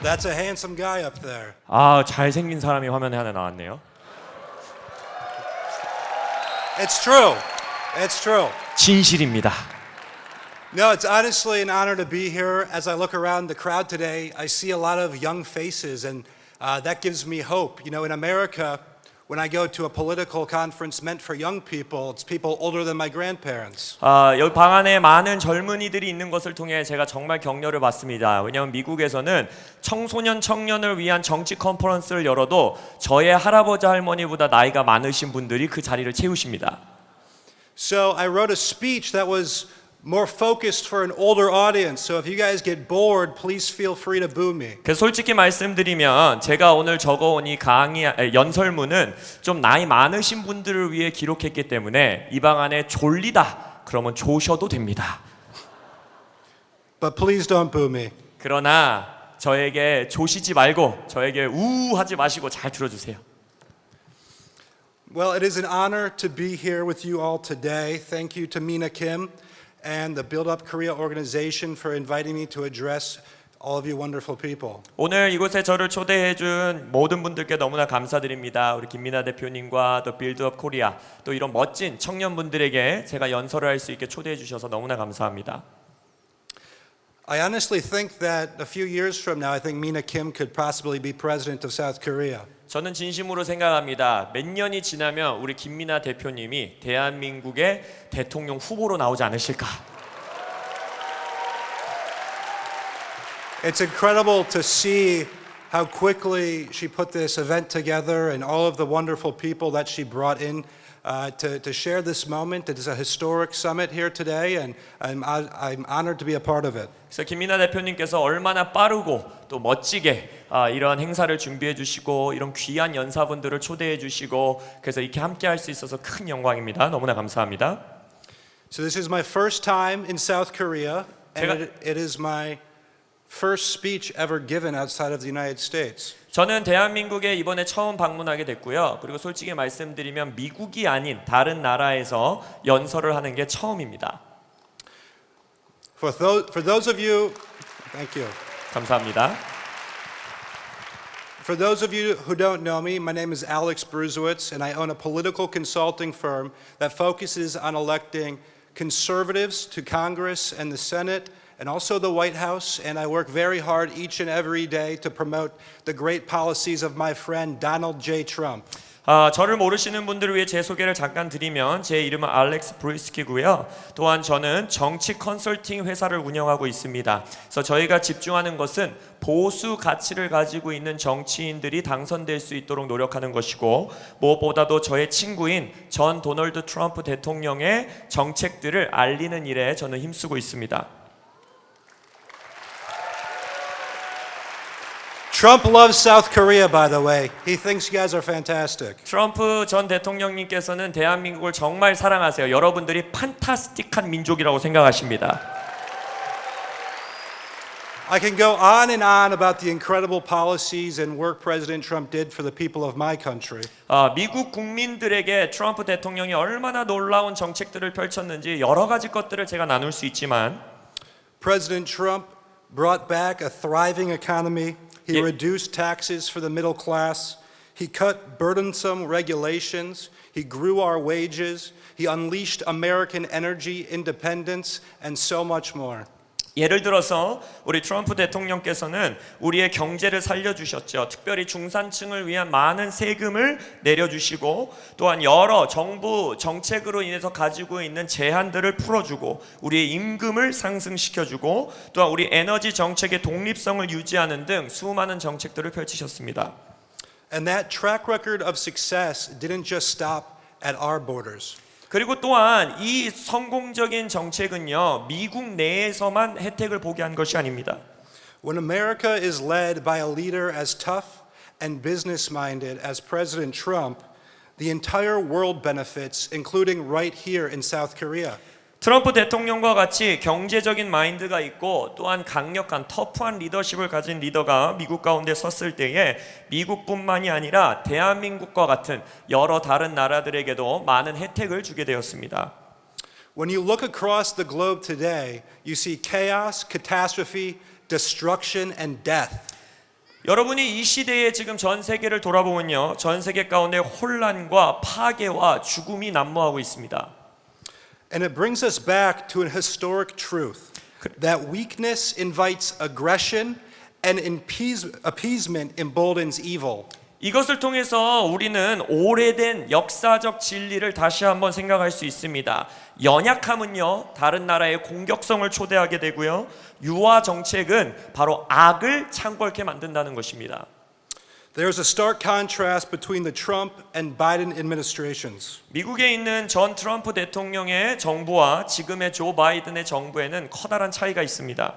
That's a handsome guy up there. 아, 잘생긴 사람이 화면에 하나 나왔네요. It's true. It's true. 진실입니다. No, it's honestly an honor to be here. As I look around the crowd today, I see a lot of young faces, and that gives me hope. You know, in America, when I go to a political conference meant for young people, it's people older than my grandparents. 여기 방 안에 많은 젊은이들이 있는 것을 통해 제가 정말 격려를 받습니다. 왜냐하면 미국에서는 청소년 청년을 위한 정치 컨퍼런스를 열어도 저의 할아버지 할머니보다 나이가 많으신 분들이 그 자리를 채우십니다. So I wrote a speech that was more focused for an older audience. So if you guys get bored, please feel free to boo me. 그래서 솔직히 말씀드리면 제가 오늘 적어온 이 연설문은 좀 나이 많으신 분들을 위해 기록했기 때문에 이 방 안에 졸리다 그러면 조셔도 됩니다. But please don't boo me. 그러나 저에게 조시지 말고 저에게 우하지 마시고 잘 들어주세요. Well, it is an honor to be here with you all today. Thank you to Mina Kim and the Build Up Korea organization for inviting me to address all of you wonderful people. 오늘 이곳에 저를 초대해준 모든 분들께 너무나 감사드립니다. 우리 김민아 대표님과 또 빌드업 코리아 또 이런 멋진 청년분들에게 제가 연설을 할 수 있게 초대해 주셔서 너무나 감사합니다. I honestly think that a few years from now, I think Mina Kim could possibly be president of South Korea. 저는 진심으로 생각합니다. 몇 년이 지나면 우리 김민아 대표님이 대한민국의 대통령 후보로 나오지 않으실까? It's incredible to see how quickly she put this event together and all of the wonderful people that she brought in to share this moment. It is a historic summit here today, and I'm honored to be a part of it. 그래서 김민아 대표님께서 얼마나 빠르고 또 멋지게 이런 행사를 준비해 주시고 이런 귀한 연사분들을 초대해 주시고 그래서 이렇게 함께 할 수 있어서 큰 영광입니다. 너무나 감사합니다. So this is my first time in South Korea, and it is my first speech ever given outside of the United States. 저는 대한민국에 이번에 처음 방문하게 됐고요. 그리고 솔직히 말씀드리면 미국이 아닌 다른 나라에서 연설을 하는 게 처음입니다. For those of you, thank you. 감사합니다. For those of you who don't know me, my name is Alex Bruzewitz, and I own a political consulting firm that focuses on electing conservatives to Congress and the Senate, and also the White House, and I work very hard each and every day to promote the great policies of my friend Donald J. Trump. 저를 모르시는 분들을 위해 제 소개를 잠깐 드리면 제 이름은 알렉스 브리스키고요. 또한 저는 정치 컨설팅 회사를 운영하고 있습니다. 그래서 저희가 집중하는 것은 보수 가치를 가지고 있는 정치인들이 당선될 수 있도록 노력하는 것이고 무엇보다도 저의 친구인 전 도널드 트럼프 대통령의 정책들을 알리는 일에 저는 힘쓰고 있습니다. Trump loves South Korea, by the way. He thinks you guys are fantastic. 트럼프 전 대통령님께서는 대한민국을 정말 사랑하세요. 여러분들이 판타스틱한 민족이라고 생각하십니다. I can go on and on about the incredible policies and work President Trump did for the people of my country. 미국 국민들에게 트럼프 대통령이 얼마나 놀라운 정책들을 펼쳤는지 여러 가지 것들을 제가 나눌 수 있지만 President Trump brought back a thriving economy. He reduced taxes for the middle class. He cut burdensome regulations. He grew our wages. He unleashed American energy independence and so much more. 예를 들어서 우리 트럼프 대통령께서는 우리의 경제를 살려주셨죠. 특별히 중산층을 위한 많은 세금을 내려주시고 또한 여러 정부 정책으로 인해서 가지고 있는 제한들을 풀어주고 우리의 임금을 상승시켜주고 또한 우리 에너지 정책의 독립성을 유지하는 등 수많은 정책들을 펼치셨습니다. And that track record of success didn't just stop at our borders. 그리고 또한 이 성공적인 정책은요 미국 내에서만 혜택을 보게 한 것이 아닙니다. When America is led by a leader as tough and business-minded as President Trump, the entire world benefits, including right here in South Korea. 트럼프 대통령과 같이 경제적인 마인드가 있고 또한 강력한 터프한 리더십을 가진 리더가 미국 가운데 섰을 때에 미국뿐만이 아니라 대한민국과 같은 여러 다른 나라들에게도 많은 혜택을 주게 되었습니다. When you look across the globe today, you see chaos, catastrophe, destruction, and death. 여러분이 이 시대에 지금 전 세계를 돌아보면요, 전 세계 가운데 혼란과 파괴와 죽음이 난무하고 있습니다. And it brings us back to an historic truth that weakness invites aggression and appeasement emboldens evil. 이것을 통해서 우리는 오래된 역사적 진리를 다시 한번 생각할 수 있습니다. 연약함은요, 다른 나라의 공격성을 초대하게 되고요, 유화 정책은 바로 악을 창궐케 만든다는 것입니다. There's a stark contrast between the Trump and Biden administrations. 미국에 있는 전 트럼프 대통령의 정부와 지금의 조 바이든의 정부에는 커다란 차이가 있습니다.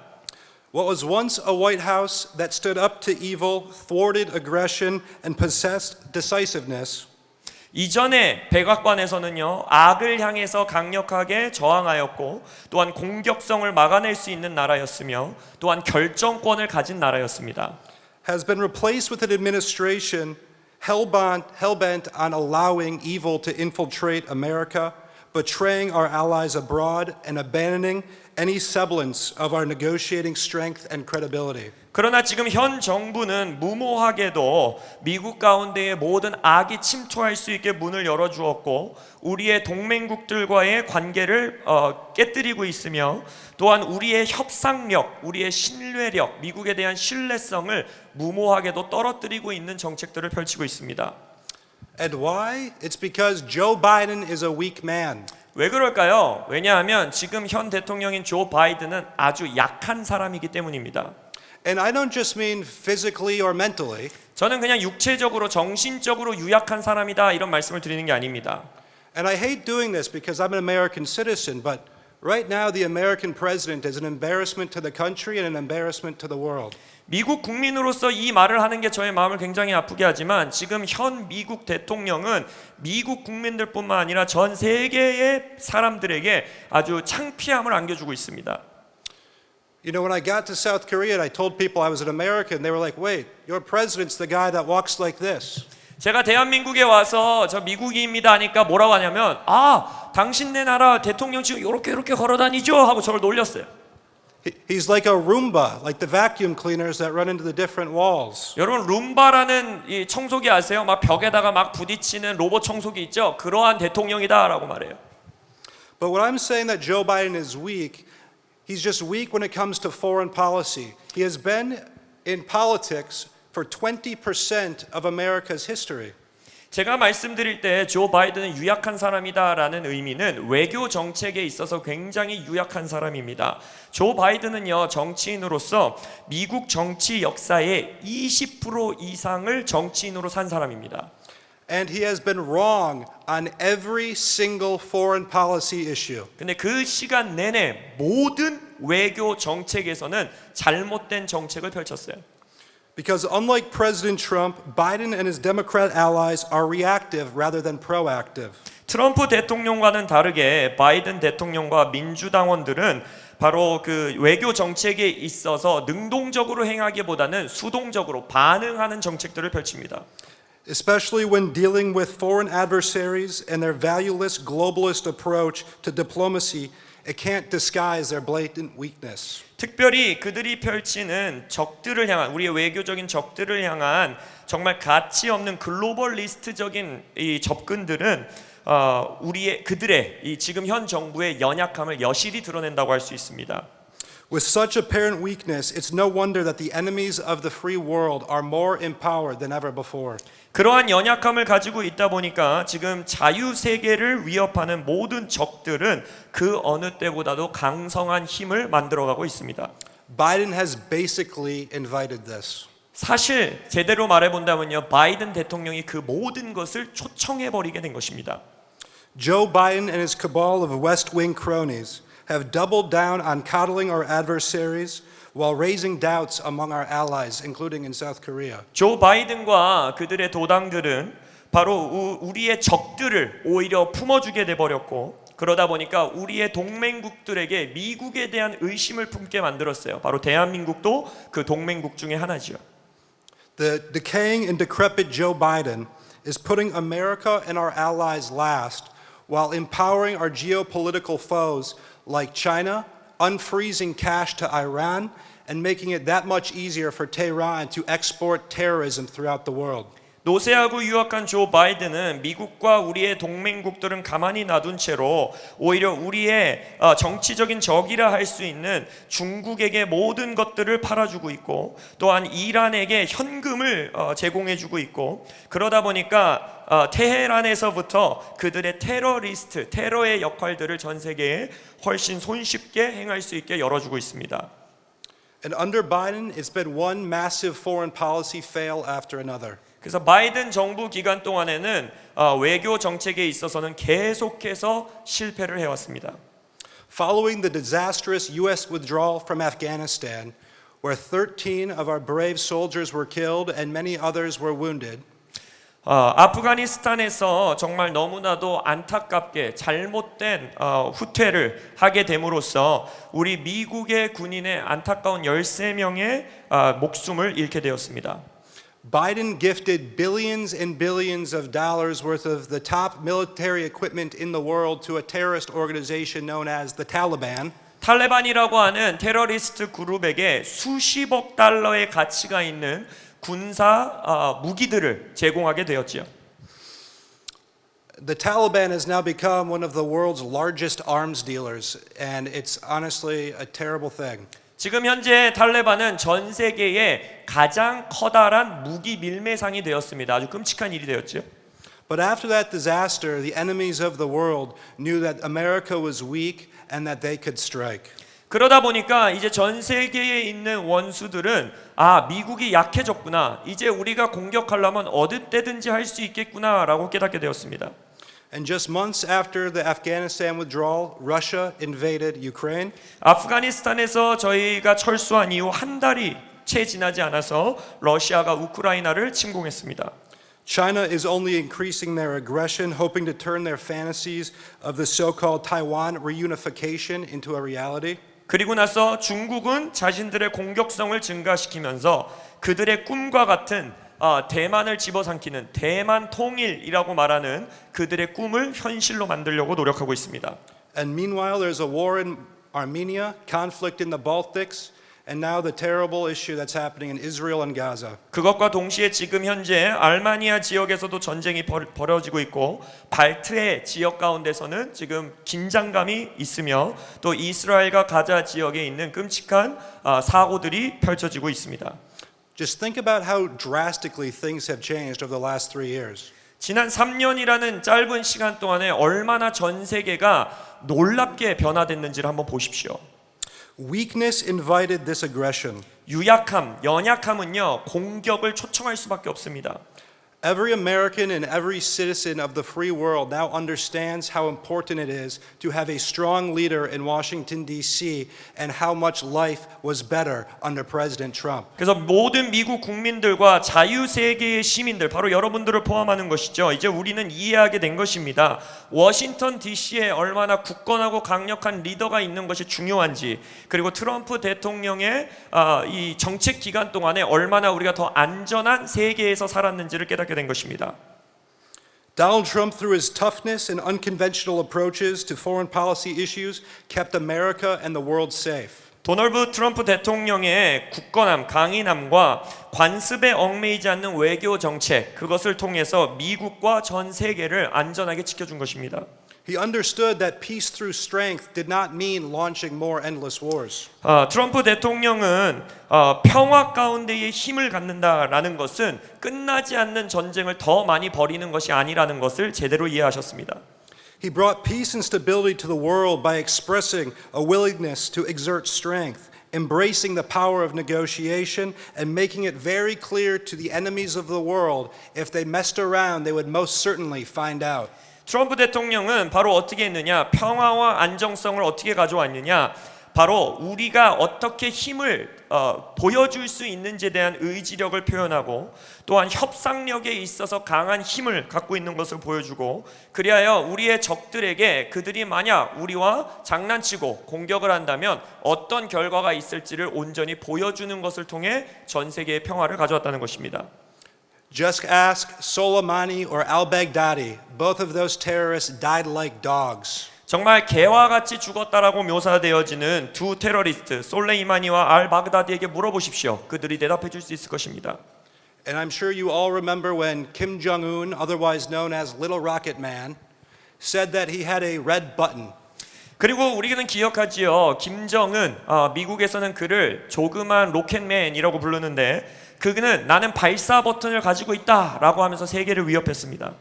What was once a White House that stood up to evil, thwarted aggression, and possessed decisiveness, 이전에 백악관에서는요, 악을 향해서 강력하게 저항하였고 또한 공격성을 막아낼 수 있는 나라였으며 또한 결정권을 가진 나라였습니다. has been replaced with an administration hell-bent on allowing evil to infiltrate America, betraying our allies abroad, and abandoning any semblance of our negotiating strength and credibility. 그러나 지금 현 정부는 무모하게도 미국 가운데의 모든 악이 침투할 수 있게 문을 열어주었고 우리의 동맹국들과의 관계를 깨뜨리고 있으며 또한 우리의 협상력, 우리의 신뢰력, 미국에 대한 신뢰성을 무모하게도 떨어뜨리고 있는 정책들을 펼치고 있습니다. And why? It's because Joe Biden is a weak man. 왜 그럴까요? 왜냐하면 지금 현 대통령인 조 바이든은 아주 약한 사람이기 때문입니다. And I don't just mean physically or mentally. 저는 그냥 육체적으로 정신적으로 유약한 사람이다 이런 말씀을 드리는 게 아닙니다. And I hate doing this because I'm an American citizen, but right now the American president is an embarrassment to the country and an embarrassment to the world. 미국 국민으로서 이 말을 하는 게 저의 마음을 굉장히 아프게 하지만 지금 현 미국 대통령은 미국 국민들뿐만 아니라 전 세계의 사람들에게 아주 창피함을 안겨주고 있습니다. You know, when I got to South Korea and I told people I was an American, they were like, wait, your president's the guy that walks like this. 제가 대한민국에 와서 저 미국인입니다 하니까 뭐라고 하냐면 당신네 나라 대통령 지금 이렇게 걸어다니죠 하고 저를 놀렸어요. He's like a Roomba, like the vacuum cleaners that run into the different walls. 여러분 룸바라는 이 청소기 아세요? 막 벽에다가 막 부딪히는 로봇 청소기 있죠? 그러한 대통령이다라고 말해요. But when I'm saying that Joe Biden is weak, he's just weak when it comes to foreign policy. He has been in politics for 20% of America's history. 제가 말씀드릴 때 조 바이든은 유약한 사람이다라는 의미는 외교 정책에 있어서 굉장히 유약한 사람입니다. 조 바이든은요, 정치인으로서 미국 정치 역사의 20% 이상을 정치인으로 산 사람입니다. And he has been wrong on every single foreign policy issue. 근데 그 시간 내내 모든 외교 정책에서는 잘못된 정책을 펼쳤어요. Because unlike President Trump, Biden and his Democrat allies are reactive rather than proactive. 트럼프 대통령과는 다르게 바이든 대통령과 민주당원들은 바로 그 외교 정책에 있어서 능동적으로 행하기보다는 수동적으로 반응하는 정책들을 펼칩니다. Especially when dealing with foreign adversaries and their valueless globalist approach to diplomacy, it can't disguise their blatant weakness. 특별히 그들이 펼치는 적들을 향한 우리의 외교적인 적들을 향한 정말 가치 없는 글로벌리스트적인 이 접근들은 그들의 이 지금 현 정부의 연약함을 여실히 드러낸다고 할 수 있습니다. With such apparent weakness, it's no wonder that the enemies of the free world are more empowered than ever before. 그러한 연약함을 가지고 있다 보니까 지금 자유 세계를 위협하는 모든 적들은 그 어느 때보다도 강성한 힘을 만들어가고 있습니다. Biden has basically invited this. 사실 제대로 말해본다면요, 바이든 대통령이 그 모든 것을 초청해버리게 된 것입니다. Joe Biden and his cabal of West Wing cronies have doubled down on coddling our adversaries while raising doubts among our allies, including in South Korea. 조 바이든과 그들의 도당들은 바로 우리의 적들을 오히려 품어주게 돼버렸고 그러다 보니까 우리의 동맹국들에게 미국에 대한 의심을 품게 만들었어요. 바로 대한민국도 그 동맹국 중에 하나지요. The decaying and decrepit Joe Biden is putting America and our allies last while empowering our geopolitical foes like China, unfreezing cash to Iran, and making it that much easier for Tehran to export terrorism throughout the world. 노세하고 유학한 조 바이든은 미국과 우리의 동맹국들은 가만히 놔둔 채로 오히려 우리의 정치적인 적이라 할 수 있는 중국에게 모든 것들을 팔아주고 있고 또한 이란에게 현금을 제공해주고 있고 그러다 보니까 테헤란에서부터 그들의 테러리스트, 테러의 역할들을 전 세계에 훨씬 손쉽게 행할 수 있게 열어주고 있습니다. And under Biden, it's been one massive foreign policy fail after another. 그래서 바이든 정부 기간 동안에는 외교 정책에 있어서는 계속해서 실패를 해왔습니다. Following the disastrous U.S. withdrawal from Afghanistan, where 13 of our brave soldiers were killed and many others were wounded, 아프가니스탄에서 정말 너무나도 안타깝게 잘못된 후퇴를 하게 됨으로써 우리 미국의 군인의 안타까운 13명의 목숨을 잃게 되었습니다. Biden gifted billions and billions of dollars worth of the top military equipment in the world to a terrorist organization known as the Taliban. 탈레반이라고 하는 테러리스트 그룹에게 수십억 달러의 가치가 있는 군사 무기들을 제공하게 되었지요. The Taliban has now become one of the world's largest arms dealers, and it's honestly a terrible thing. 지금 현재 탈레반은 전 세계의 가장 커다란 무기 밀매상이 되었습니다. 아주 끔찍한 일이 되었죠. But after that disaster, the enemies of the world knew that America was weak and that they could strike. 그러다 보니까 이제 전 세계에 있는 원수들은 미국이 약해졌구나. 이제 우리가 공격하려면 어느 때든지 할 수 있겠구나라고 깨닫게 되었습니다. And just months after the Afghanistan withdrawal, Russia invaded Ukraine. 아프가니스탄에서 저희가 철수한 이후 한 달이 채 지나지 않아서 러시아가 우크라이나를 침공했습니다. China is only increasing their aggression, hoping to turn their fantasies of the so-called Taiwan reunification into a reality. 그리고 나서 중국은 자신들의 공격성을 증가시키면서 그들의 꿈과 같은 대만을 집어삼키는 대만 통일이라고 말하는 그들의 꿈을 현실로 만들려고 노력하고 있습니다. And meanwhile, there's a war in Armenia, conflict in the Baltics, and now the terrible issue that's happening in Israel and Gaza. 그것과 동시에 지금 현재 알마니아 지역에서도 전쟁이 벌어지고 있고 발트해 지역 가운데서는 지금 긴장감이 있으며 또 이스라엘과 가자 지역에 있는 끔찍한 사고들이 펼쳐지고 있습니다. Just think about how drastically things have changed over the last 3 years. 지난 3년이라는 짧은 시간 동안에 얼마나 전 세계가 놀랍게 변화됐는지를 한번 보십시오. Weakness invited this aggression. 유약함, 연약함은요 공격을 초청할 수밖에 없습니다. Every American and every citizen of the free world now understands how important it is to have a strong leader in Washington, D.C. and how much life was better under President Trump. 그래서 모든 미국 국민들과 자유세계의 시민들, 바로 여러분들을 포함하는 것이죠. 이제 우리는 이해하게 된 것입니다. 워싱턴 DC에 얼마나 굳건하고 강력한 리더가 있는 것이 중요한지, 그리고 트럼프 대통령의 이 정책 기간 동안에 얼마나 우리가 더 안전한 세계에서 살았는지를 깨닫게 된 것입니다. Donald Trump, through his toughness and unconventional approaches to foreign policy issues, kept America and the world safe. 도널드 트럼프 대통령의 굳건함, 강인함과 관습에 얽매이지 않는 외교 정책, 그것을 통해서 미국과 전 세계를 안전하게 지켜준 것입니다. He understood that peace through strength did not mean launching more endless wars. 트럼프 대통령은 평화 가운데에 힘을 갖는다라는 것은 끝나지 않는 전쟁을 더 많이 벌이는 것이 아니라는 것을 제대로 이해하셨습니다. He brought peace and stability to the world by expressing a willingness to exert strength, embracing the power of negotiation, and making it very clear to the enemies of the world if they messed around, they would most certainly find out. 트럼프 대통령은 바로 어떻게 했느냐? 평화와 안정성을 어떻게 가져왔느냐? 바로 우리가 어떻게 힘을 보여줄 수 있는지에 대한 의지력을 표현하고 또한 협상력에 있어서 강한 힘을 갖고 있는 것을 보여주고 그리하여 우리의 적들에게 그들이 만약 우리와 장난치고 공격을 한다면 어떤 결과가 있을지를 온전히 보여주는 것을 통해 전 세계의 평화를 가져왔다는 것입니다. Just ask Soleimani or al-Baghdadi. Both of those terrorists died like dogs. 정말 개와 같이 죽었다라고 묘사되어지는 두 테러리스트 솔레이마니와 알 바그다디에게 물어보십시오. 그들이 대답해 줄 수 있을 것입니다. And I'm sure you all remember when Kim Jong-un, otherwise known as Little Rocket Man, said that he had a red button. 그리고 우리는 기억하지요. 김정은 미국에서는 그를 조그만 로켓맨이라고 부르는데 그는 나는 발사 버튼을 가지고 있다라고 하면서 세계를 위협했습니다.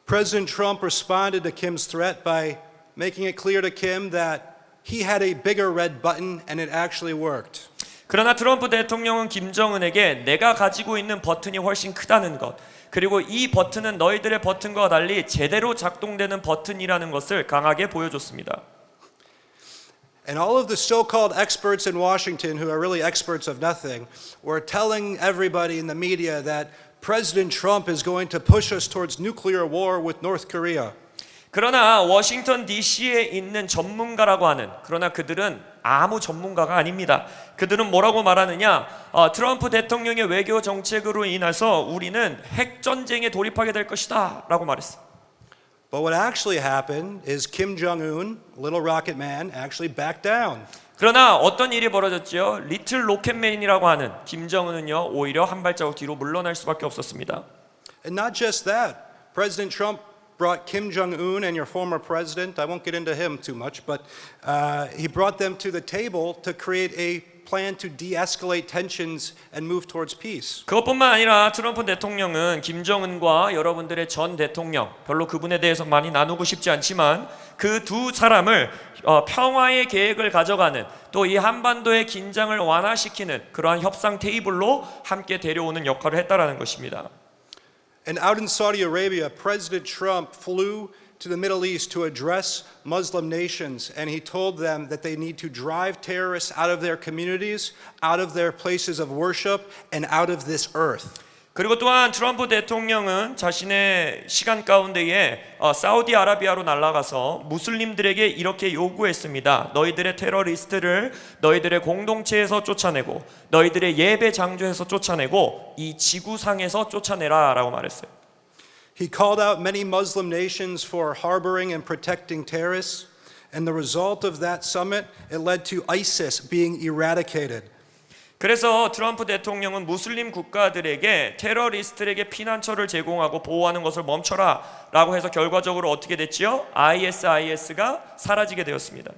President Trump responded to Kim's threat by making it clear to Kim that he had a bigger red button and it actually worked. 그러나 트럼프 대통령은 김정은에게 내가 가지고 있는 버튼이 훨씬 크다는 것, 그리고 이 버튼은 너희들의 버튼과 달리 제대로 작동되는 버튼이라는 것을 강하게 보여줬습니다. And all of the so-called experts in Washington, who are really experts of nothing, were telling everybody in the media that President Trump is going to push us towards nuclear war with North Korea. 그러나 워싱턴 DC에 있는 전문가라고 하는, 그러나 그들은 아무 전문가가 아닙니다. 그들은 뭐라고 말하느냐? 트럼프 대통령의 외교 정책으로 인해서 우리는 핵전쟁에 돌입하게 될 것이다 라고 말했어요. But what actually happened is Kim Jong-un, Little Rocket Man, actually backed down. 그러나 어떤 일이 벌어졌죠? 리틀 로켓맨이라고 하는 김정은은요 오히려 한 발자국 뒤로 물러날 수밖에 없었습니다. And not just that, President Trump brought Kim Jong-un and your former president, I won't get into him too much, but he brought them to the table to create a plan to de-escalate tensions and move towards peace. 그것뿐만 아니라 트럼프 대통령은 김정은과 여러분들의 전 대통령, 별로 그분에 대해서 많이 나누고 싶지 않지만 그 두 사람을 평화의 계획을 가져가는, 또 이 한반도의 긴장을 완화시키는 그러한 협상 테이블로 함께 데려오는 역할을 했다라는 것입니다. And out in Saudi Arabia, President Trump flew to the Middle East to address Muslim nations, and he told them that they need to drive terrorists out of their communities, out of their places of worship, and out of this earth. 그리고 또한 트럼프 대통령은 자신의 시간 가운데에 사우디아라비아로 날아가서 무슬림들에게 이렇게 요구했습니다. 너희들의 테러리스트를 너희들의 공동체에서 쫓아내고 너희들의 예배 장소에서 쫓아내고 이 지구상에서 쫓아내라 라고 말했어요. He called out many Muslim nations for harboring and protecting terrorists, and the result of that summit, it led to ISIS being eradicated. 그래서 트럼프 대통령은 무슬림 국가들에게 테러리스트에게 피난처를 제공하고 보호하는 것을 멈춰라 라고 해서 결과적으로 어떻게 됐지요? ISIS가 사라지게 되었습니다.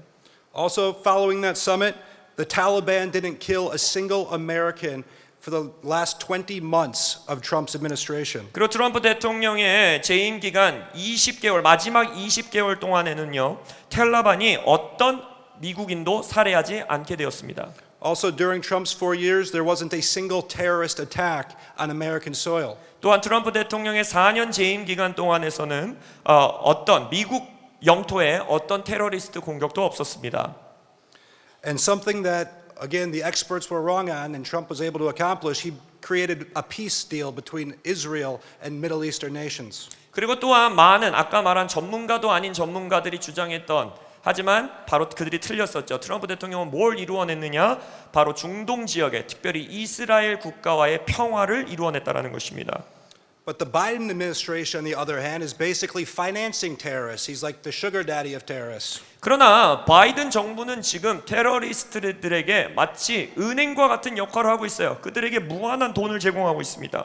Also, following that summit, the Taliban didn't kill a single American for the last 20 months of Trump's administration. 그리고 트럼프 대통령의 재임 기간 20개월, 마지막 20개월 동안에는요, 텔라반이 어떤 미국인도 살해하지 않게 되었습니다. Also, during Trump's 4 years, there wasn't a single terrorist attack on American soil. 또한 트럼프 대통령의 4년 재임 기간 동안에서는 어떤 미국 영토에 어떤 테러리스트 공격도 없었습니다. And something that, again, the experts were wrong on and Trump was able to accomplish, he created a peace deal between Israel and Middle Eastern nations. 그리고 또한 많은 아까 말한 전문가도 아닌 전문가들이 주장했던, 하지만 바로 그들이 틀렸었죠. 트럼프 대통령은 뭘 이루어냈느냐? 바로 중동 지역에, 특별히 이스라엘 국가와의 평화를 이루어냈다라는 것입니다. But the Biden administration, on the other hand, is basically financing terrorists. He's like the sugar daddy of terrorists. 그러나 바이든 정부는 지금 테러리스트들에게 마치 은행과 같은 역할을 하고 있어요. 그들에게 무한한 돈을 제공하고 있습니다.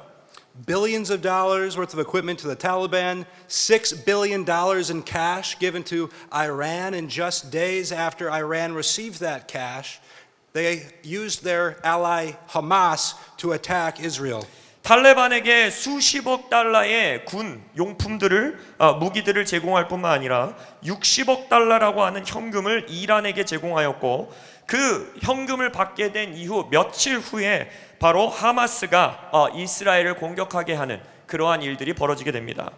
Billions of dollars worth of equipment to the Taliban, $6 billion in cash given to Iran, and just days after Iran received that cash, they used their ally Hamas to attack Israel. 탈레반에게 수십억 달러의 군 용품들을 무기들을 제공할 뿐만 아니라 60억 달러라고 하는 현금을 이란에게 제공하였고, 그 현금을 받게 된 이후 며칠 후에 바로 하마스가 이스라엘을 공격하게 하는 그러한 일들이 벌어지게 됩니다.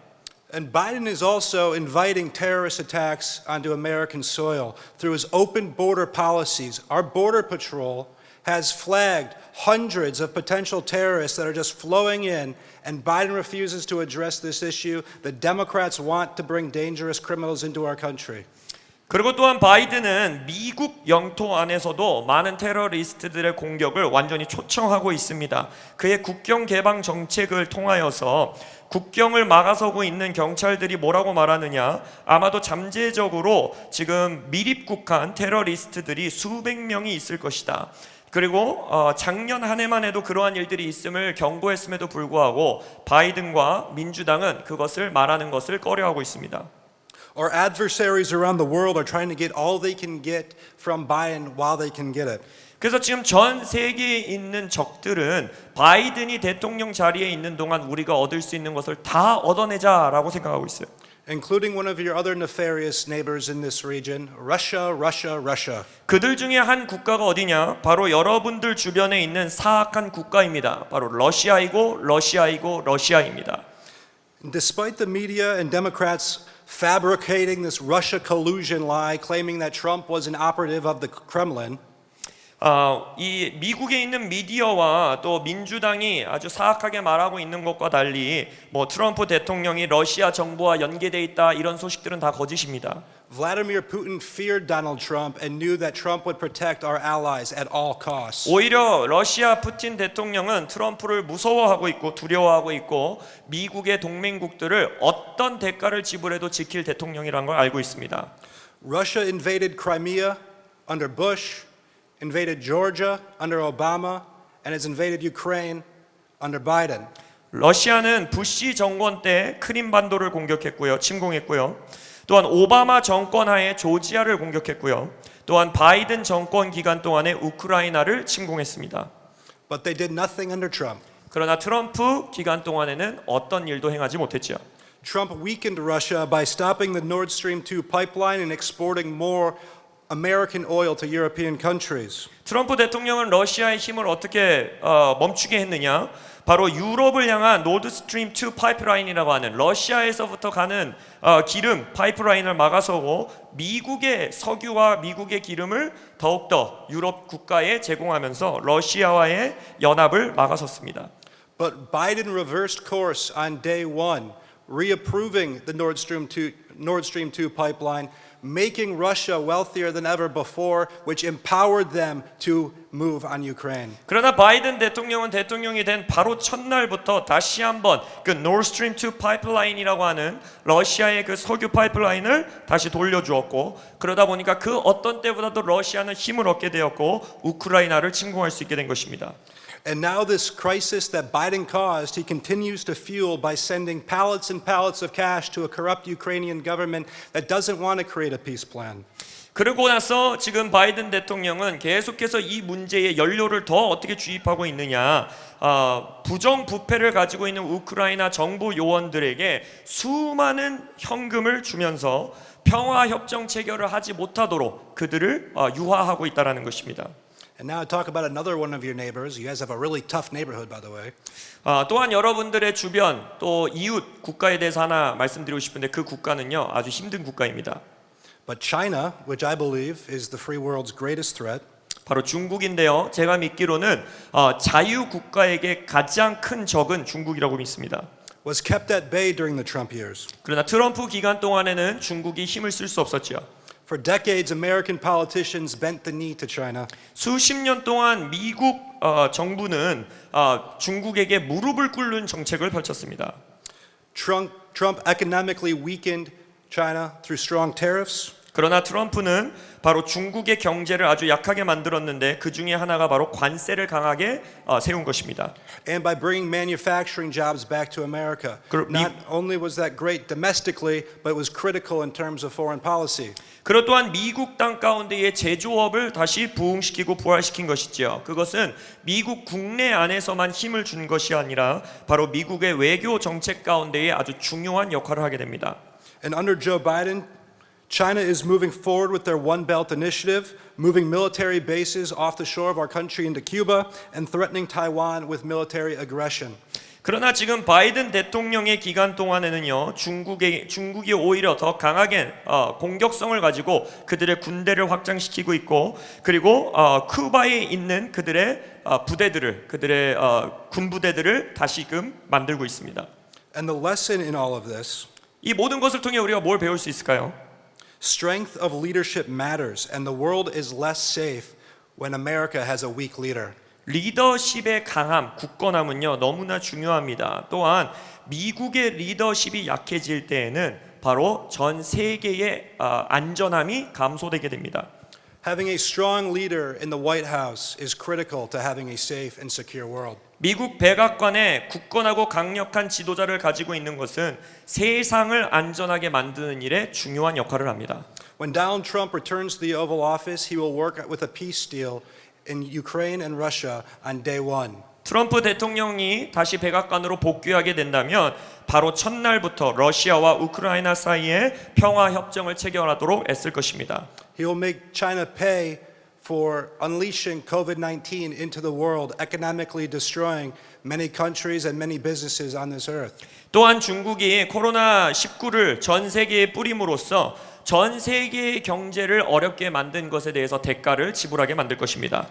And Biden is also inviting terrorist attacks onto American soil through his open border policies. Our border patrol has flagged hundreds of potential terrorists that are just flowing in, and Biden refuses to address this issue. The Democrats want to bring dangerous criminals into our country. 그리고 또한 바이든은 미국 영토 안에서도 많은 테러리스트들의 공격을 완전히 초청하고 있습니다. 그의 국경 개방 정책을 통하여서 국경을 막아서고 있는 경찰들이 뭐라고 말하느냐? 아마도 잠재적으로 지금 미립국한 테러리스트들이 수백 명이 있을 것이다. 그리고 작년 한 해만 해도 그러한 일들이 있음을 경고했음에도 불구하고 바이든과 민주당은 그것을 말하는 것을 꺼려하고 있습니다. Our adversaries around the world are trying to get all they can get from Biden while they can get it. 그래서 지금 전 세계에 있는 적들은 바이든이 대통령 자리에 있는 동안 우리가 얻을 수 있는 것을 다 얻어내자라고 생각하고 있어요. Including one of your other nefarious neighbors in this region, Russia, Russia, Russia. 그들 중에 한 국가가 어디냐? 바로 여러분들 주변에 있는 사악한 국가입니다. 바로 러시아이고 러시아이고 러시아입니다. Despite the media and Democrats fabricating this Russia collusion lie, claiming that Trump was an operative of the Kremlin, 이 미국에 있는 미디어와 또 민주당이 아주 사악하게 말하고 있는 것과 달리 뭐 트럼프 대통령이 러시아 정부와 연계돼 있다 이런 소식들은 다 거짓입니다. Vladimir Putin feared Donald Trump and knew that Trump would protect our allies at all costs. 오히려 러시아 푸틴 대통령은 트럼프를 무서워하고 있고 두려워하고 있고 미국의 동맹국들을 어떤 대가를 지불해도 지킬 대통령이라는 걸 알고 있습니다. Russia invaded Crimea under Bush, invaded Georgia under Obama, and has invaded Ukraine under Biden. 러시아는 부시 정권 때 크림반도를 공격했고요, 침공했고요. 또한 오바마 정권 하에 조지아를 공격했고요. 또한 바이든 정권 기간 동안에 우크라이나를 침공했습니다. But they did nothing under Trump. 그러나 트럼프 기간 동안에는 어떤 일도 행하지 못했죠. Trump weakened Russia by stopping the Nord Stream 2 pipeline and exporting more American oil to European countries. 트럼프 대통령은 러시아의 힘을 어떻게 멈추게 했느냐? 바로 유럽을 향한 노드 스트림 2 파이프라인이라고 하는 러시아에서부터 가는 기름 파이프라인을 막아서고 미국의 석유와 미국의 기름을 더욱더 유럽 국가에 제공하면서 러시아와의 연합을 막아섰습니다. But Biden reversed course on day one, reapproving the Nord Stream 2 pipeline, making Russia wealthier than ever before, which empowered them to move on Ukraine. 그러나 바이든 대통령은 대통령이 된 바로 첫날부터 다시 한번 그 노드 스트림 2 파이프라인이라고 하는 러시아의 그 석유 파이프라인을 다시 돌려주었고 그러다 보니까 그 어떤 때보다도 러시아는 힘을 얻게 되었고 우크라이나를 침공할 수 있게 된 것입니다. And now this crisis that Biden caused, he continues to fuel by sending pallets and pallets of cash to a corrupt Ukrainian government that doesn't want to create a peace plan. 그러고 나서 지금 바이든 대통령은 계속해서 이 문제에 연료를 더 어떻게 주입하고 있느냐 부정부패를 가지고 있는 우크라이나 정부 요원들에게 수많은 현금을 주면서 평화협정 체결을 하지 못하도록 그들을 유화하고 있다는 것입니다. And now I talk about another one of your neighbors. You guys have a really tough neighborhood, by the way. 또한 여러분들의 주변 또 이웃 국가에 대해서 하나 말씀드리고 싶은데 그 국가는요 아주 힘든 국가입니다. But China, which I believe is the free world's greatest threat, 바로 중국인데요. 제가 믿기로는 자유 국가에게 가장 큰 적은 중국이라고 믿습니다. was kept at bay during the Trump years. 그러나 트럼프 기간 동안에는 중국이 힘을 쓸 수 없었죠. For decades, American politicians bent the knee to China. 수십 년 동안 미국 정부는 중국에게 무릎을 꿇는 정책을 펼쳤습니다. Trump economically weakened China through strong tariffs. 그러나 트럼프는 바로 중국의 경제를 아주 약하게 만들었는데 그 중에 하나가 바로 관세를 강하게 세운 것입니다. And by bringing manufacturing jobs back to America. Not only was that great domestically, but it was critical in terms of foreign policy. 그것 또한 미국 땅 가운데의 제조업을 다시 부흥시키고 부활시킨 것이지요. 그것은 미국 국내 안에서만 힘을 준 것이 아니라 바로 미국의 외교 정책 가운데에 아주 중요한 역할을 하게 됩니다. And under Joe Biden, China is moving forward with their One Belt initiative, moving military bases off the shore of our country into Cuba and threatening Taiwan with military aggression. 그러나 지금 바이든 대통령의 기간 동안에는요 중국이 오히려 더 강하게 공격성을 가지고 그들의 군대를 확장시키고 있고 그리고 쿠바에 있는 그들의 부대들을 그들의 군부대들을 다시금 만들고 있습니다. And the lesson in all of this 이 모든 것을 통해 우리가 뭘 배울 수 있을까요? Strength of leadership matters, and the world is less safe when America has a weak leader. 리더십의 강함, 굳건함은요 너무나 중요합니다. 또한 미국의 리더십이 약해질 때에는 바로 전 세계의 안전함이 감소되게 됩니다. Having a strong leader in the White House is critical to having a safe and secure world. 미국 백악관에 굳건하고 강력한 지도자를 가지고 있는 것은 세상을 안전하게 만드는 일에 중요한 역할을 합니다. When Donald Trump returns to the Oval Office, he will work with a peace deal in Ukraine and Russia on day one. 트럼프 대통령이 다시 백악관으로 복귀하게 된다면 바로 첫날부터 러시아와 우크라이나 사이에 평화 협정을 체결하도록 애쓸 것입니다. He will make China pay for unleashing COVID-19 into the world, economically destroying many countries and many businesses on this earth. 또한 중국이 코로나19를 전 세계에 뿌림으로써 전 세계의 경제를 어렵게 만든 것에 대해서 대가를 지불하게 만들 것입니다.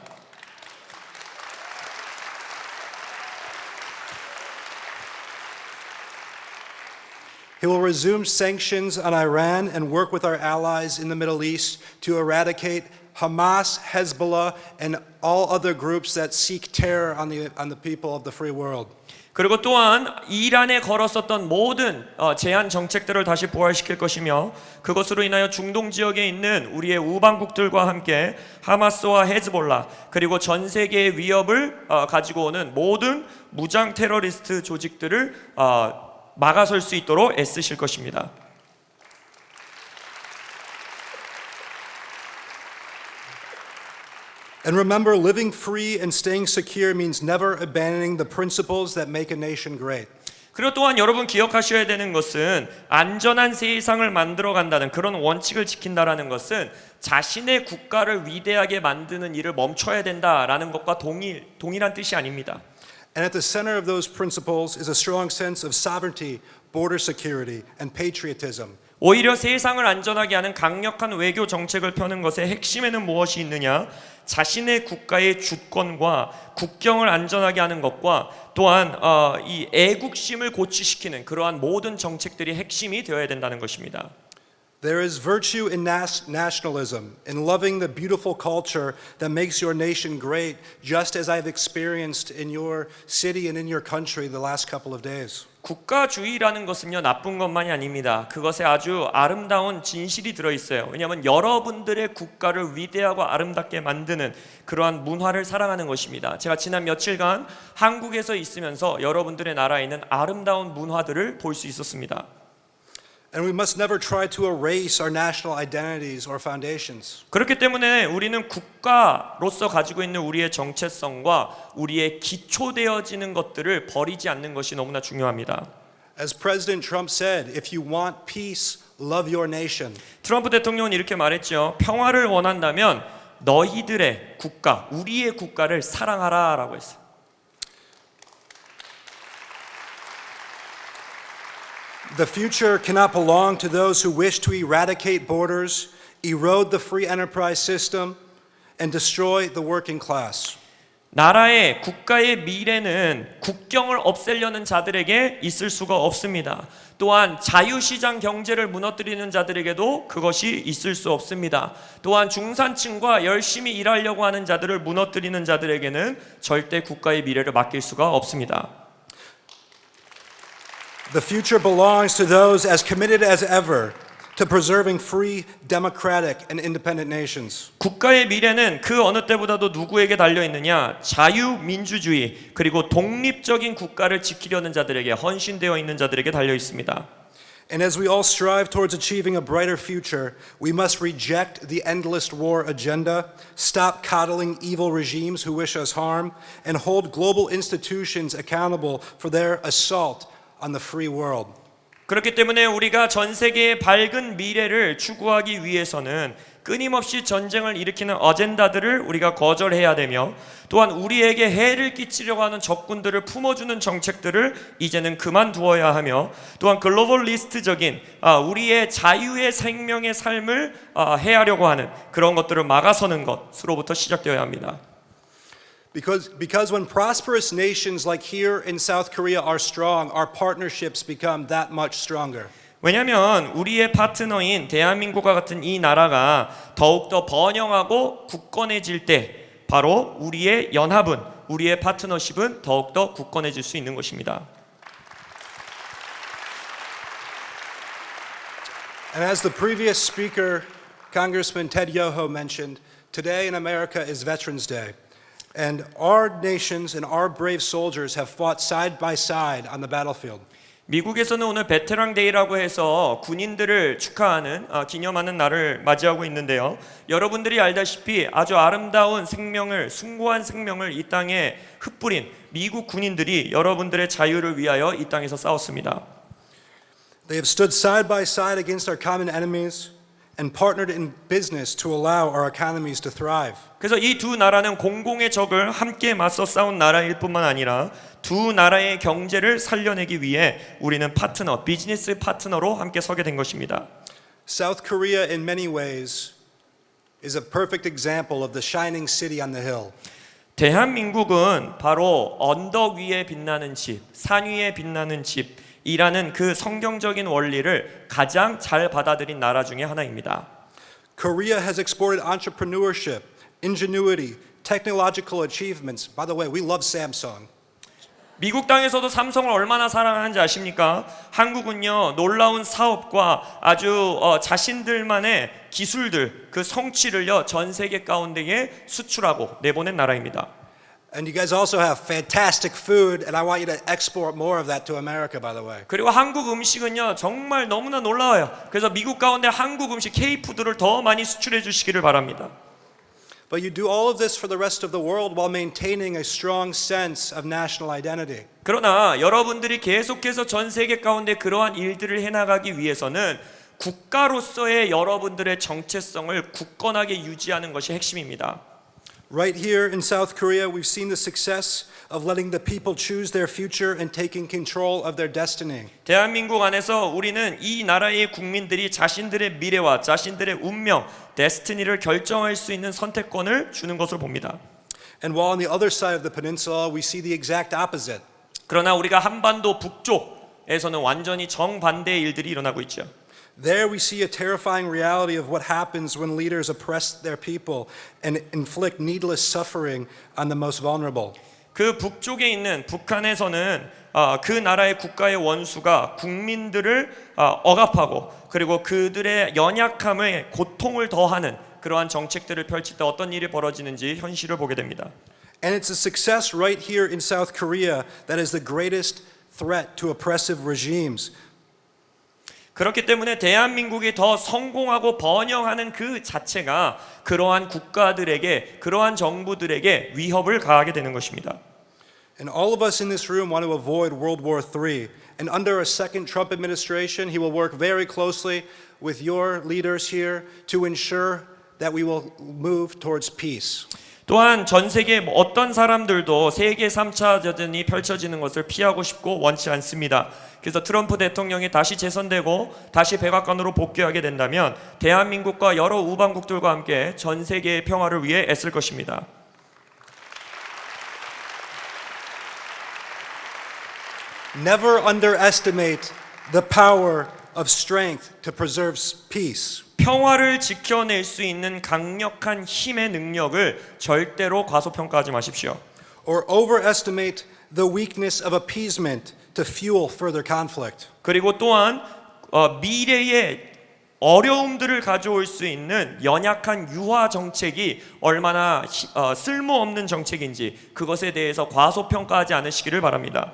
He will resume sanctions on Iran and work with our allies in the Middle East to eradicate Hamas, Hezbollah, and all other groups that seek terror on the people of the free world. 그리고 또한 이란에 걸었었던 모든 제한 정책들을 다시 부활시킬 것이며 그것으로 인하여 중동 지역에 있는 우리의 우방국들과 함께 하마스와 헤즈볼라 그리고 전 세계의 위협을 가지고 오는 모든 무장 테러리스트 조직들을 막아설 수 있도록 애쓰실 것입니다. And remember, living free and staying secure means never abandoning the principles that make a nation great. 그리고 또한 여러분 기억하셔야 되는 것은 안전한 세상을 만들어 간다는 그런 원칙을 지킨다라는 것은 자신의 국가를 위대하게 만드는 일을 멈춰야 된다라는 것과 동일한 뜻이 아닙니다. And at the center of those principles is a strong sense of sovereignty, border security, and patriotism. 오히려 세상을 안전하게 하는 강력한 외교 정책을 펴는 것의 핵심에는 무엇이 있느냐? 자신의 국가의 주권과 국경을 안전하게 하는 것과 또한 이 애국심을 고취시키는 그러한 모든 정책들이 핵심이 되어야 된다는 것입니다. There is virtue in nationalism, in loving the beautiful culture that makes your nation great, just as I've experienced in your city and in your country the last couple of days. 국가주의라는 것은요 나쁜 것만이 아닙니다. 그것에 아주 아름다운 진실이 들어있어요. 왜냐하면 여러분들의 국가를 위대하고 아름답게 만드는 그러한 문화를 사랑하는 것입니다. 제가 지난 며칠간 한국에서 있으면서 여러분들의 나라에 있는 아름다운 문화들을 볼 수 있었습니다. And we must never try to erase our national identities or foundations. 그렇기 때문에 우리는 국가로서 가지고 있는 우리의 정체성과 우리의 기초되어지는 것들을 버리지 않는 것이 너무나 중요합니다. As President Trump said, if you want peace, love your nation. 트럼프 대통령은 이렇게 말했죠. 평화를 원한다면 너희들의 국가, 우리의 국가를 사랑하라라고 했어요. The future cannot belong to those who wish to eradicate borders, erode the free enterprise system, and destroy the working class. 나라의 국가의 미래는 국경을 없애려는 자들에게 있을 수가 없습니다. 또한 자유시장 경제를 무너뜨리는 자들에게도 그것이 있을 수 없습니다. 또한 중산층과 열심히 일하려고 하는 자들을 무너뜨리는 자들에게는 절대 국가의 미래를 맡길 수가 없습니다. The future belongs to those as committed as ever to preserving free, democratic, and independent nations. 국가의 미래는 그 어느 때보다도 누구에게 달려 있느냐? 자유민주주의 그리고 독립적인 국가를 지키려는 자들에게 헌신되어 있는 자들에게 달려 있습니다. And as we all strive towards achieving a brighter future, we must reject the endless war agenda, stop coddling evil regimes who wish us harm, and hold global institutions accountable for their assault on the free world. 그렇기 때문에 우리가 전 세계의 밝은 미래를 추구하기 위해서는 끊임없이 전쟁을 일으키는 어젠다들을 우리가 거절해야 되며 또한 우리에게 해를 끼치려고 하는 적군들을 품어주는 정책들을 이제는 그만두어야 하며 또한 글로벌리스트적인 우리의 자유의 생명의 삶을 해하려고 하는 그런 것들을 막아서는 것으로부터 시작되어야 합니다. Because when prosperous nations like here in South Korea are strong, our partnerships become that much stronger. 왜냐하면 우리의 파트너인 대한민국과 같은 이 나라가 더욱더 번영하고 굳건해질 때 바로 우리의 연합은, 우리의 파트너십은 더욱더 굳건해질 수 있는 것입니다. And as the previous speaker, Congressman Ted Yoho mentioned, today in America is Veterans Day. And our nations and our brave soldiers have fought side by side on the battlefield. 미국에서는 오늘 베테랑 데이라고 해서 군인들을 축하하는 기념하는 날을 맞이하고 있는데요. 여러분들이 알다시피 아주 아름다운 생명을, 숭고한 생명을 이 땅에 흩뿌린 미국 군인들이 여러분들의 자유를 위하여 이 땅에서 싸웠습니다. They have stood side by side against our common enemies and partnered in business to allow our economies to thrive. 그래서 이 두 나라는 공공의 적을 함께 맞서 싸운 나라일 뿐만 아니라 두 나라의 경제를 살려내기 위해 우리는 파트너, 비즈니스 파트너로 함께 서게 된 것입니다. South Korea in many ways is a perfect example of the shining city on the hill. 대한민국은 바로 언덕 위에 빛나는 집, 산 위에 빛나는 집이라는 그 성경적인 원리를 가장 잘 받아들인 나라 중에 하나입니다. Korea has exported entrepreneurship, ingenuity, technological achievements. By the way, we love Samsung. 미국 땅에서도 삼성을 얼마나 사랑하는지 아십니까? 한국은요, 놀라운 사업과 아주 자신들만의 기술들, 그 성취를요, 전 세계 가운데에 수출하고 내보낸 나라입니다. And you guys also have fantastic food, and I want you to export more of that to America, by the way. 그리고 한국 음식은요, 정말 너무나 놀라워요. 그래서 미국 가운데 한국 음식 K푸드를 더 많이 수출해 주시기를 바랍니다. But you do all of this for the rest of the world while maintaining a strong sense of national identity. 그러나 여러분들이 계속해서 전 세계 가운데 그러한 일들을 해나가기 위해서는 국가로서의 여러분들의 정체성을 굳건하게 유지하는 것이 핵심입니다. Right here in South Korea, we've seen the success of letting the people choose their future and taking control of their destiny. 대한민국 안에서 우리는 이 나라의 국민들이 자신들의 미래와 자신들의 운명, 데스티니를 결정할 수 있는 선택권을 주는 것을 봅니다. And while on the other side of the peninsula, we see the exact opposite. 그러나 우리가 한반도 북쪽에서는 완전히 정반대의 일들이 일어나고 있죠. There we see a terrifying reality of what happens when leaders oppress their people and inflict needless suffering on the most vulnerable. 그 북쪽에 있는 북한에서는 그 나라의 국가의 원수가 국민들을 억압하고 그리고 그들의 연약함에 고통을 더하는 그러한 정책들을 펼칠 때 어떤 일이 벌어지는지 현실을 보게 됩니다. And it's a success right here in South Korea that is the greatest threat to oppressive regimes. 그렇기 때문에 대한민국이 더 성공하고 번영하는 그 자체가 그러한 국가들에게, 그러한 정부들에게 위협을 가하게 되는 것입니다. And all of us in this room want to avoid World War III. And under a second Trump administration, he will work very closely with your leaders here to ensure that we will move towards peace. 또한 전 세계 어떤 사람들도 세계 3차 대전이 펼쳐지는 것을 피하고 싶고 원치 않습니다. 그래서 트럼프 대통령이 다시 재선되고 다시 백악관으로 복귀하게 된다면 대한민국과 여러 우방국들과 함께 전 세계의 평화를 위해 애쓸 것입니다. Never underestimate the power of strength to preserve peace. 평화를 지켜낼 수 있는 강력한 힘의 능력을 절대로 과소평가하지 마십시오. Or overestimate the weakness of appeasement to fuel further conflict. 그리고 또한 미래의 어려움들을 가져올 수 있는 연약한 유화 정책이 얼마나 쓸모없는 정책인지 그것에 대해서 과소평가하지 않으시기를 바랍니다.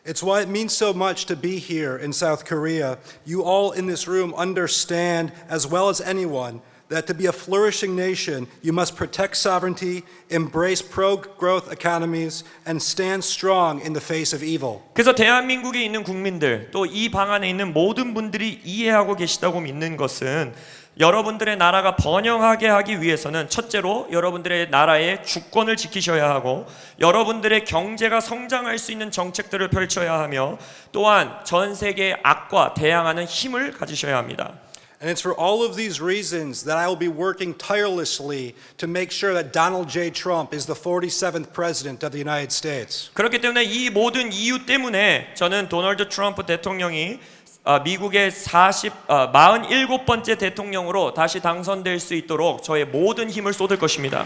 It's why it means so much to be here in South Korea. You all in this room understand as well as anyone that to be a flourishing nation, you must protect sovereignty, embrace pro-growth economies, and stand strong in the face of evil. 그래서 대한민국에 있는 국민들 또 이 방 안에 있는 모든 분들이 이해하고 계시다고 믿는 것은 여러분들의 나라가 번영하게 하기 위해서는 첫째로 여러분들의 나라의 주권을 지키셔야 하고 여러분들의 경제가 성장할 수 있는 정책들을 펼쳐야 하며 또한 전 세계의 악과 대항하는 힘을 가지셔야 합니다. And it's for all of these reasons that I will be working tirelessly to make sure that Donald J. Trump is the 47th president of the United States. 그렇기 때문에 이 모든 이유 때문에 저는 도널드 트럼프 대통령이 미국의 47번째 대통령으로 다시 당선될 수 있도록 저의 모든 힘을 쏟을 것입니다.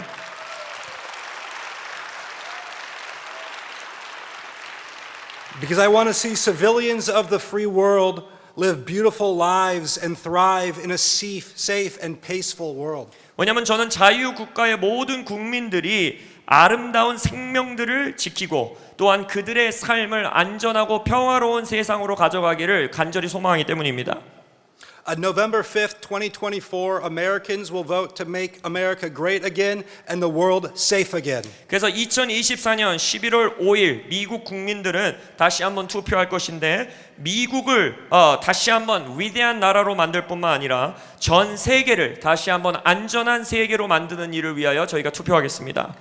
Because I want to see civilians of the free world live beautiful lives and thrive in a safe and peaceful world. 왜냐하면 저는 자유국가의 모든 국민들이 아름다운 생명들을 지키고 또한 그들의 삶을 안전하고 평화로운 세상으로 가져가기를 간절히 소망하기 때문입니다. On November 5th, 2024, Americans will vote to make America great again and the world safe again. 그래서 2024년 11월 5일 미국 국민들은 다시 한번 투표할 것인데 미국을 다시 한번 위대한 나라로 만들 뿐만 아니라 전 세계를 다시 한번 안전한 세계로 만드는 일을 위하여 저희가 투표하겠습니다.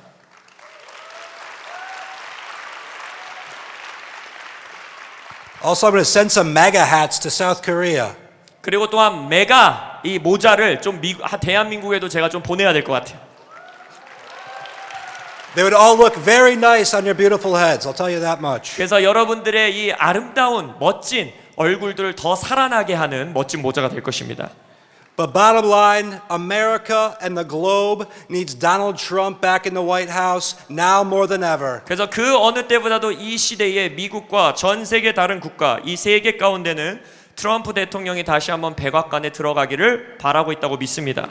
Also, I'm going to send some MAGA hats to South Korea. 그리고 또한 메가 이 모자를 좀 대한민국에도 제가 좀 보내야 될 것 같아요. They would all look very nice on your beautiful heads, I'll tell you that much. 그래서 여러분들의 이 아름다운 멋진 얼굴들을 더 살아나게 하는 멋진 모자가 될 것입니다. But bottom line, America and the globe needs Donald Trump back in the White House now more than ever. 그래서 그 어느 때보다도 이 시대에 미국과 전 세계 다른 국가 이 세계 가운데는 트럼프 대통령이 다시 한번 백악관에 들어가기를 바라고 있다고 믿습니다.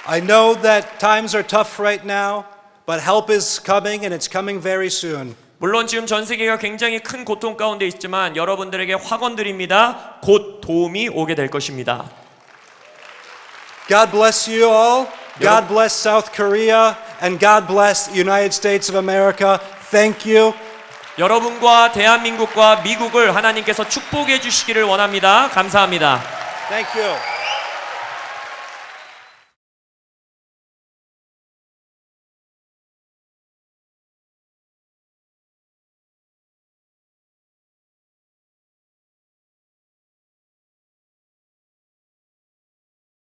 I know that times are tough right now, but help is coming and it's coming very soon. 물론 지금 전 세계가 굉장히 큰 고통 가운데 있지만 여러분들에게 확언드립니다. 곧 도움이 오게 될 것입니다. God bless you all. God bless South Korea and God bless the United States of America. Thank you. 여러분과 대한민국과 미국을 하나님께서 축복해 주시기를 원합니다. 감사합니다. Thank you.